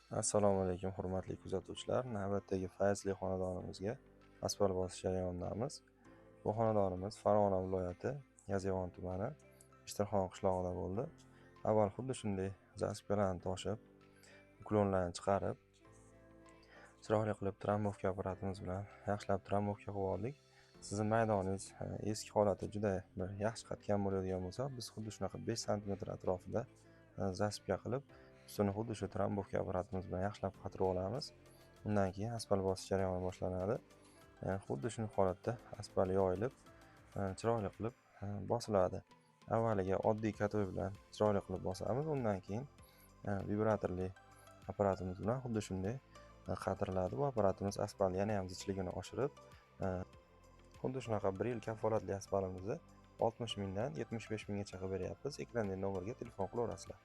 Assalomu alaykum hurmatli kuzatuvchilar. Navbatdagi fayzli xonadonimizga asfalt bosish jarayonidamiz. Bu xonadonimiz Farg'ona viloyati Yozyovon tumani Ishtirxon qishlog'ida bo'ldi. Avval xuddi shunday zaspirani toshib, uklonlarni chiqarib, chiroyli qilib trammovka apparatimiz bilan yaxshilab trammovka qilib oldik. Sizning maydoningiz eski holati juda bir yaxshi qatgan bo'ladigan bo'lsa, biz xuddi shunaqa 5 sm atrofida zaspga qilib ustini xuddi shu trammovka apparatimiz bilan yaxshilab qatirib olamiz. Undan keyin asfalt bosish jarayoni boshlanadi. Xuddi shu holatda asfalt yoyilib, chiroyli qilib bosiladi. Avvaliga oddiy katoy bilan chiroyli qilib bosamiz. Undan keyin vibratorli apparatimiz bilan xuddi shunday qatiriladi. Bu apparatimiz asfalt yana ham zichligini oshirib, xuddi shunaqa 1 yil kafolatli asfaltimizni 60 mingdan 75 minggacha qilib beryapmiz. Ekrandagi nomerga telefon qilaverasizlar.